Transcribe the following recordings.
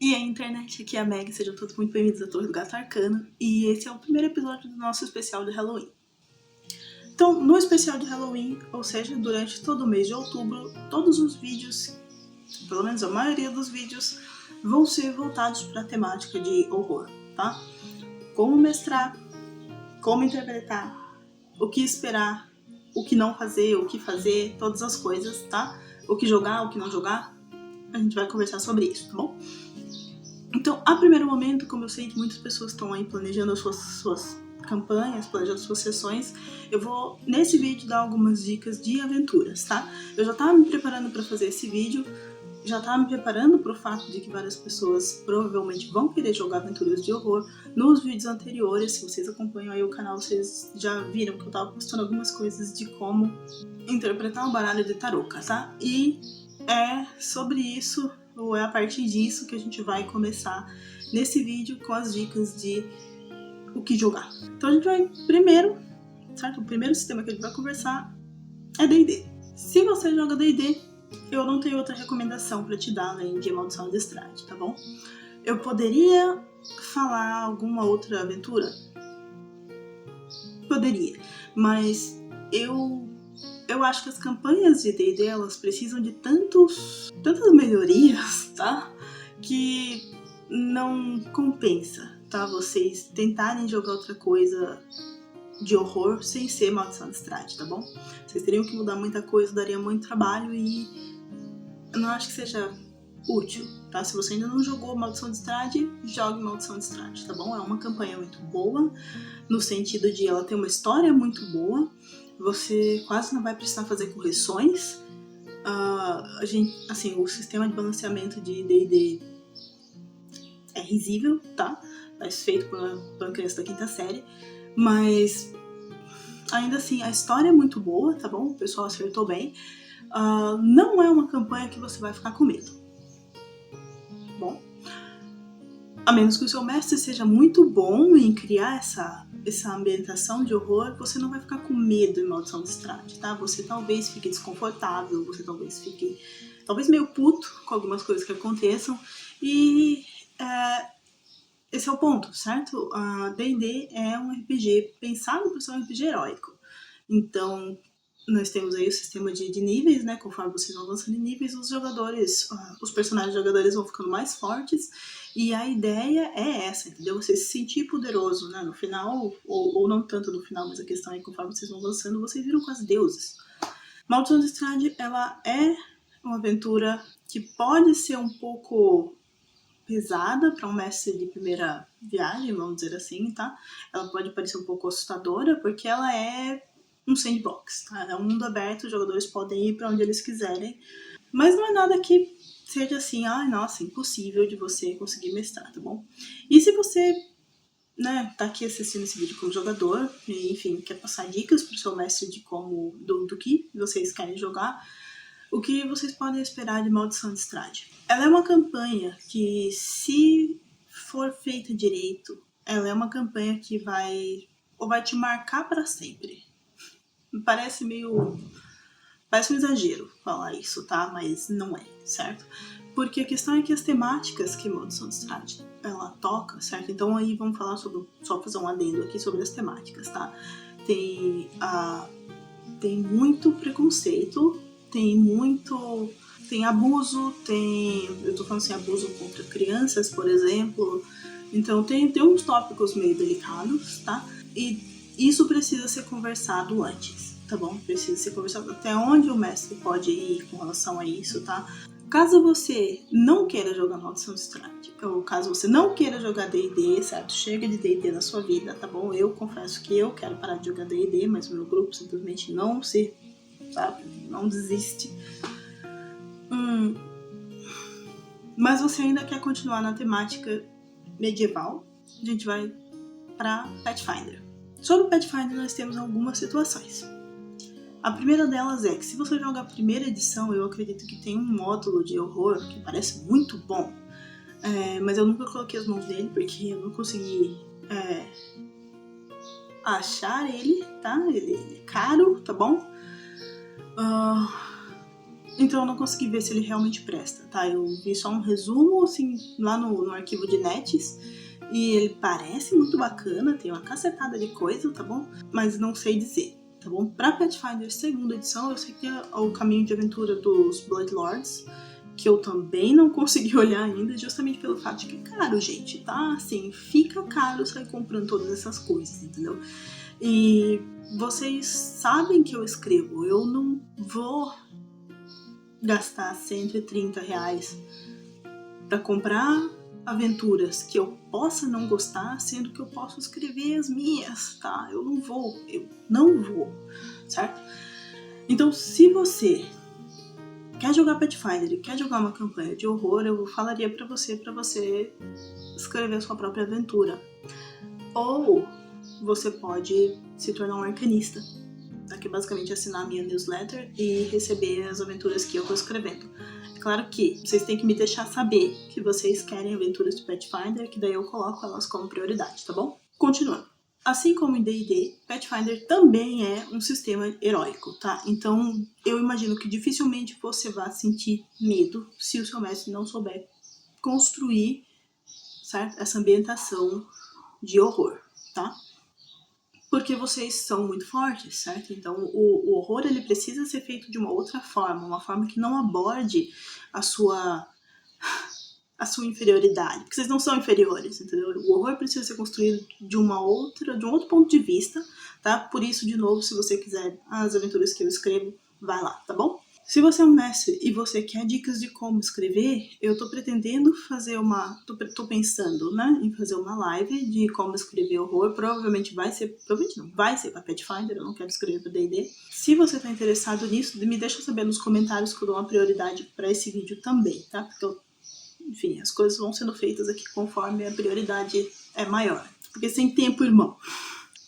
E aí, internet, aqui é a Meg, sejam todos muito bem-vindos à Torre do Gato Arcano, e esse é o primeiro episódio do nosso especial de Halloween. Então, no especial de Halloween, ou seja, durante todo o mês de outubro, todos os vídeos, pelo menos a maioria dos vídeos, vão ser voltados para a temática de horror, tá? Como mestrar, como interpretar, o que esperar, o que não fazer, o que fazer, todas as coisas, tá? O que jogar, o que não jogar, a gente vai conversar sobre isso, tá bom? Então, a primeiro momento, como eu sei que muitas pessoas estão aí planejando as suas campanhas, planejando suas sessões, eu vou, nesse vídeo, dar algumas dicas de aventuras, tá? Eu já estava me preparando para fazer esse vídeo, já estava me preparando para o fato de que várias pessoas provavelmente vão querer jogar aventuras de horror. Nos vídeos anteriores, se vocês acompanham aí o canal, vocês já viram que eu estava postando algumas coisas de como interpretar um baralho de tarô, tá? E é sobre isso, ou é a partir disso que a gente vai começar nesse vídeo com as dicas de o que jogar. Então a gente vai primeiro, certo? O primeiro sistema que a gente vai conversar é D&D. Se você joga D&D, eu não tenho outra recomendação para te dar além de Maldição de Strahd, tá bom? Eu poderia falar alguma outra aventura? Poderia, mas eu acho que as campanhas de D&D, elas precisam de tantas melhorias, tá? Que não compensa, tá? Vocês tentarem jogar outra coisa de horror sem ser Maldição de Strahd, tá bom? Vocês teriam que mudar muita coisa, daria muito trabalho e eu não acho que seja útil, tá? Se você ainda não jogou Maldição de Strahd, jogue Maldição de Strahd, tá bom? É uma campanha muito boa, no sentido de ela ter uma história muito boa, você quase não vai precisar fazer correções. O sistema de balanceamento de D&D é risível, tá? Mas feito por uma criança da 5ª série. Mas, ainda assim, a história é muito boa, tá bom? O pessoal acertou bem. Não é uma campanha que você vai ficar com medo. Bom, a menos que o seu mestre seja muito bom em criar essa ambientação de horror, você não vai ficar com medo em Maldição de Strahd, tá? Você talvez fique desconfortável, você talvez fique meio puto com algumas coisas que aconteçam, e esse é o ponto, certo? A D&D é um RPG pensado para ser um RPG heróico. Então, nós temos aí o sistema de níveis, né? Conforme vocês vão avançando em níveis, os personagens jogadores vão ficando mais fortes. E a ideia é essa, entendeu? Você se sentir poderoso, né? No final, ou não tanto no final, mas a questão é que conforme vocês vão avançando, vocês viram quase deuses. Maldição de Strahd, ela é uma aventura que pode ser um pouco pesada para um mestre de primeira viagem, vamos dizer assim, tá? Ela pode parecer um pouco assustadora, porque ela é um sandbox, tá? É um mundo aberto, os jogadores podem ir para onde eles quiserem, mas não é nada que seja assim, nossa, impossível de você conseguir mestrar, tá bom? E se você, né, tá aqui assistindo esse vídeo como jogador, e, enfim, quer passar dicas pro seu mestre de como, do que vocês querem jogar, o que vocês podem esperar de Maldição de Strahd? Ela é uma campanha que, se for feita direito, ela é uma campanha que vai te marcar para sempre. Parece um exagero falar isso, tá? Mas não é, certo? Porque a questão é que as temáticas que Maldição de Strahd ela toca, certo? Então aí vamos falar só fazer um adendo aqui sobre as temáticas, tá? Tem muito preconceito, tem abuso, eu tô falando assim, abuso contra crianças, por exemplo. Então tem uns tópicos meio delicados, tá? E isso precisa ser conversado antes, tá bom? Precisa ser conversado até onde o mestre pode ir com relação a isso, tá? Caso você não queira jogar Maldição de Strahd, ou caso você não queira jogar D&D, certo? Chega de D&D na sua vida, tá bom? Eu confesso que eu quero parar de jogar D&D, mas o meu grupo simplesmente não desiste. Mas você ainda quer continuar na temática medieval, a gente vai para Pathfinder. Sobre o Pathfinder nós temos algumas situações. A primeira delas é que, se você joga a primeira edição, eu acredito que tem um módulo de horror que parece muito bom, mas eu nunca coloquei as mãos nele porque eu não consegui achar ele, tá? Ele é caro, tá bom? Então eu não consegui ver se ele realmente presta, tá? Eu vi só um resumo, assim, lá no arquivo de nets, e ele parece muito bacana, tem uma cacetada de coisa, tá bom? Mas não sei dizer, tá bom? Pra Pathfinder segunda edição, eu sei que é o caminho de aventura dos Bloodlords, que eu também não consegui olhar ainda, justamente pelo fato de que é caro, gente, tá? Assim, fica caro sair comprando todas essas coisas, entendeu? E vocês sabem que eu escrevo, eu não vou gastar R$130 para comprar aventuras que eu possa não gostar, sendo que eu posso escrever as minhas, tá? Eu não vou, certo? Então, se você quer jogar Pathfinder e quer jogar uma campanha de horror, eu falaria para você escrever a sua própria aventura. Ou você pode se tornar um arcanista, que é basicamente assinar a minha newsletter e receber as aventuras que eu tô escrevendo. É claro que vocês têm que me deixar saber que vocês querem aventuras de Pathfinder, que daí eu coloco elas como prioridade, tá bom? Continuando. Assim como em D&D, Pathfinder também é um sistema heróico, tá? Então, eu imagino que dificilmente você vai sentir medo se o seu mestre não souber construir, certo? Essa ambientação de horror, tá? Porque vocês são muito fortes, certo? Então, o horror ele precisa ser feito de uma outra forma, uma forma que não aborde a sua inferioridade, porque vocês não são inferiores, entendeu? O horror precisa ser construído de um outro ponto de vista, tá? Por isso, de novo, se você quiser as aventuras que eu escrevo, vai lá, tá bom? Se você é um mestre e você quer dicas de como escrever, eu tô pretendendo fazer tô pensando, né, em fazer uma live de como escrever horror. Provavelmente não, vai ser pra Pathfinder, eu não quero escrever pra D&D. Se você tá interessado nisso, me deixa saber nos comentários que eu dou uma prioridade pra esse vídeo também, tá? Porque enfim, as coisas vão sendo feitas aqui conforme a prioridade é maior. Porque sem tempo, irmão.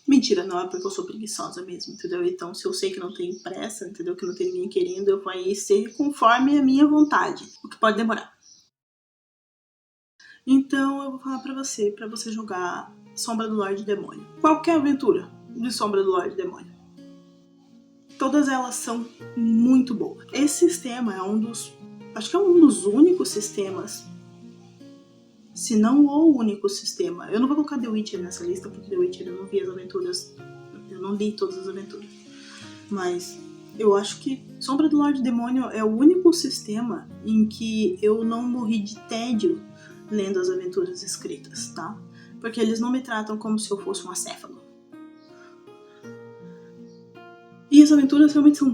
Mentira, não é porque eu sou preguiçosa mesmo, entendeu? Então, se eu sei que não tem pressa, entendeu? Que não tem ninguém querendo, eu vou ser conforme a minha vontade, o que pode demorar. Então, eu vou falar pra você jogar Sombra do Lorde Demônio. Qualquer aventura de Sombra do Lorde Demônio. Todas elas são muito boas. Esse sistema é acho que é um dos únicos sistemas, se não o único sistema. Eu não vou colocar The Witcher nessa lista, porque The Witcher eu não vi as aventuras, eu não li todas as aventuras. Mas eu acho que Sombra do Lorde Demônio é o único sistema em que eu não morri de tédio lendo as aventuras escritas, tá? Porque eles não me tratam como se eu fosse um acéfalo. E as aventuras realmente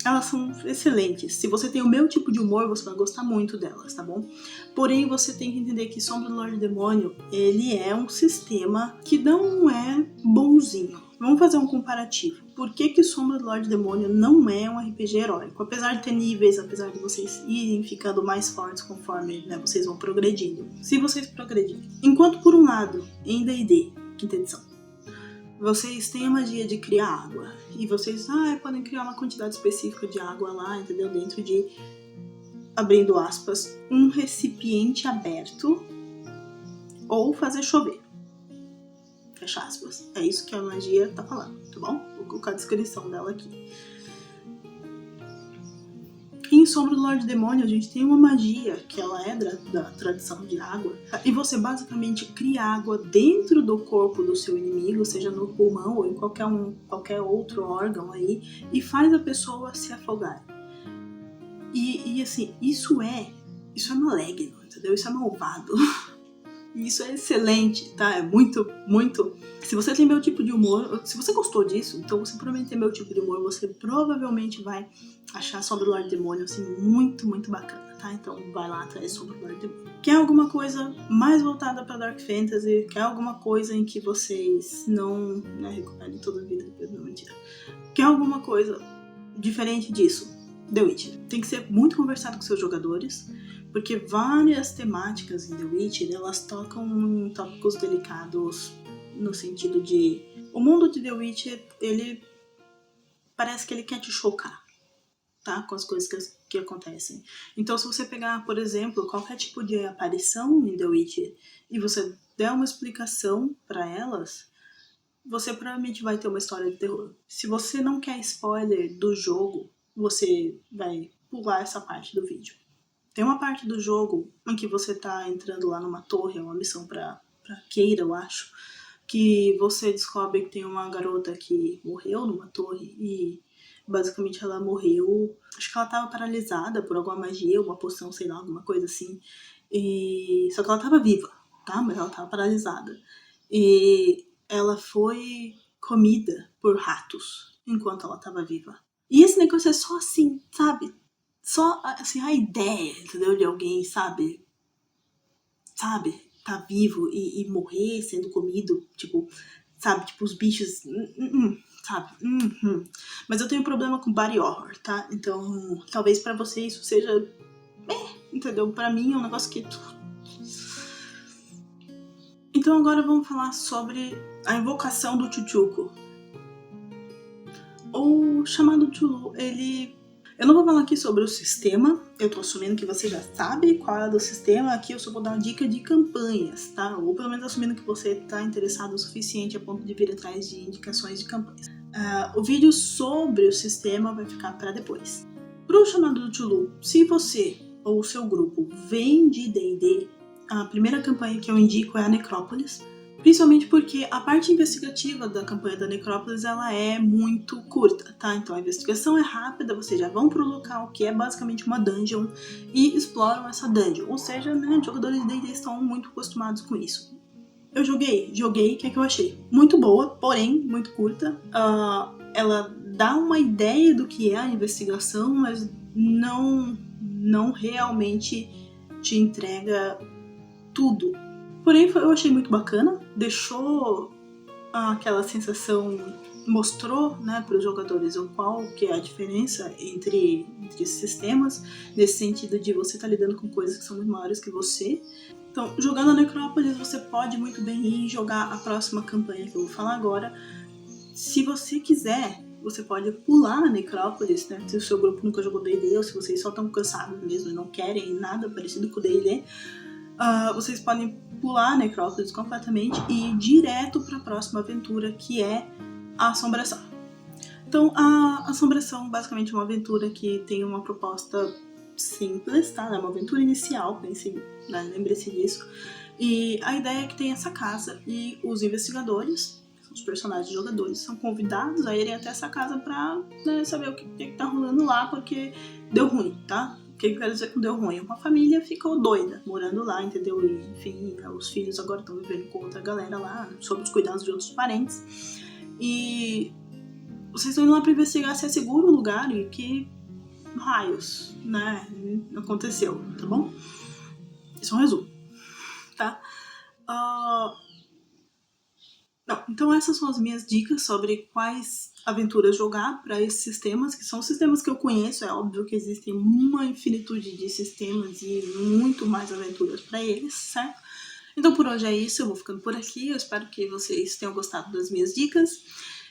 elas são excelentes. Se você tem o meu tipo de humor, você vai gostar muito delas, tá bom? Porém, você tem que entender que Sombra do Lorde Demônio, ele é um sistema que não é bonzinho. Vamos fazer um comparativo. Por que Sombra do Lorde Demônio não é um RPG heróico? Apesar de ter níveis, apesar de vocês irem ficando mais fortes conforme, né, vocês vão progredindo. Se vocês progredirem. Enquanto, por um lado, em D&D, quinta edição, vocês têm a magia de criar água. E vocês podem criar uma quantidade específica de água lá, entendeu? Dentro de, abrindo aspas, um recipiente aberto ou fazer chover. Fecha aspas. É isso que a magia tá falando, tá bom? Vou colocar a descrição dela aqui. Em Sombra do Lorde Demônio, a gente tem uma magia que ela é da tradição de água, e você basicamente cria água dentro do corpo do seu inimigo, seja no pulmão ou em qualquer outro órgão aí, e faz a pessoa se afogar. E assim, isso é maligno, entendeu? Isso é malvado. E isso é excelente, tá? É muito, muito... Se você tem meu tipo de humor, se você gostou disso, então você provavelmente tem meu tipo de humor, você provavelmente vai achar Sombra do Lorde Demônio, assim, muito, muito bacana, tá? Então vai lá atrás Sombra do Lorde Demônio. Quer alguma coisa mais voltada pra Dark Fantasy? Quer alguma coisa em que vocês não recuperem toda a vida? Não, mentira. Quer alguma coisa diferente disso? The Witcher. Tem que ser muito conversado com seus jogadores, porque várias temáticas em The Witcher, elas tocam em tópicos delicados no sentido de... O mundo de The Witcher, ele parece que ele quer te chocar, tá? Com as coisas que acontecem. Então, se você pegar, por exemplo, qualquer tipo de aparição em The Witcher e você der uma explicação para elas, você provavelmente vai ter uma história de terror. Se você não quer spoiler do jogo, você vai pular essa parte do vídeo. Tem uma parte do jogo em que você tá entrando lá numa torre, é uma missão pra Keira, eu acho, que você descobre que tem uma garota que morreu numa torre e basicamente ela morreu, acho que ela tava paralisada por alguma magia, uma poção, sei lá, alguma coisa assim. Só que ela tava viva, tá? Mas ela tava paralisada. E ela foi comida por ratos enquanto ela tava viva. E esse negócio é só assim, sabe? Só assim, a ideia, entendeu? De alguém, sabe, tá vivo e morrer sendo comido, tipo, sabe, tipo os bichos, sabe, Mas eu tenho problema com body horror, tá? Então, talvez pra você isso seja, entendeu? Pra mim é um negócio que... Então agora vamos falar sobre a invocação do Chuchuko. O chamado Chulu, ele... Eu não vou falar aqui sobre o sistema, eu tô assumindo que você já sabe qual é do sistema, aqui eu só vou dar uma dica de campanhas, tá? Ou pelo menos assumindo que você tá interessado o suficiente a ponto de vir atrás de indicações de campanhas. O vídeo sobre o sistema vai ficar para depois. Pro chamado do Chulu, se você ou o seu grupo vem de D&D, a primeira campanha que eu indico é a Necrópolis, principalmente porque a parte investigativa da campanha da Necrópolis ela é muito curta, tá? Então a investigação é rápida, vocês já vão pro local que é basicamente uma dungeon e exploram essa dungeon. Ou seja, né, jogadores de D&D estão muito acostumados com isso. Eu joguei, o que é que eu achei? Muito boa, porém muito curta. Ela dá uma ideia do que é a investigação, mas não realmente te entrega tudo. Porém, eu achei muito bacana, deixou aquela sensação, mostrou, né, para os jogadores qual que é a diferença entre sistemas, nesse sentido de você estar lidando com coisas que são muito maiores que você. Então, jogando a Necrópolis, você pode muito bem ir jogar a próxima campanha que eu vou falar agora. Se você quiser, você pode pular a Necrópolis, né? Se o seu grupo nunca jogou D&D ou se vocês só estão cansados mesmo e não querem nada parecido com o D&D, vocês podem pular a Necrópolis completamente e ir direto para a próxima aventura, que é a Assombração. Então, a Assombração basicamente é uma aventura que tem uma proposta simples, tá? É uma aventura inicial, pense, né? Lembre-se disso. E a ideia é que tem essa casa e os investigadores, os personagens jogadores, são convidados a irem até essa casa pra, né, saber o que tá rolando lá, porque deu ruim, tá? O que eu quero dizer que deu ruim? Uma família ficou doida morando lá, entendeu? E, enfim, os filhos agora estão vivendo com outra galera lá, sob os cuidados de outros parentes. E vocês estão indo lá pra investigar se é seguro o lugar e que raios, né, aconteceu, tá bom? Isso é um resumo, tá? Não, então essas são as minhas dicas sobre quais aventuras jogar para esses sistemas, que são sistemas que eu conheço. É óbvio que existem uma infinitude de sistemas e muito mais aventuras para eles, certo? Então por hoje é isso, eu vou ficando por aqui. Eu espero que vocês tenham gostado das minhas dicas.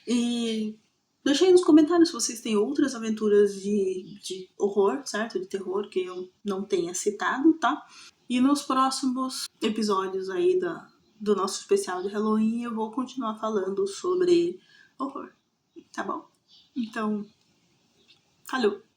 E deixem aí nos comentários se vocês têm outras aventuras de horror, certo? De terror que eu não tenha citado, tá? E nos próximos episódios aí do nosso especial de Halloween eu vou continuar falando sobre horror, tá bom? Então, valeu!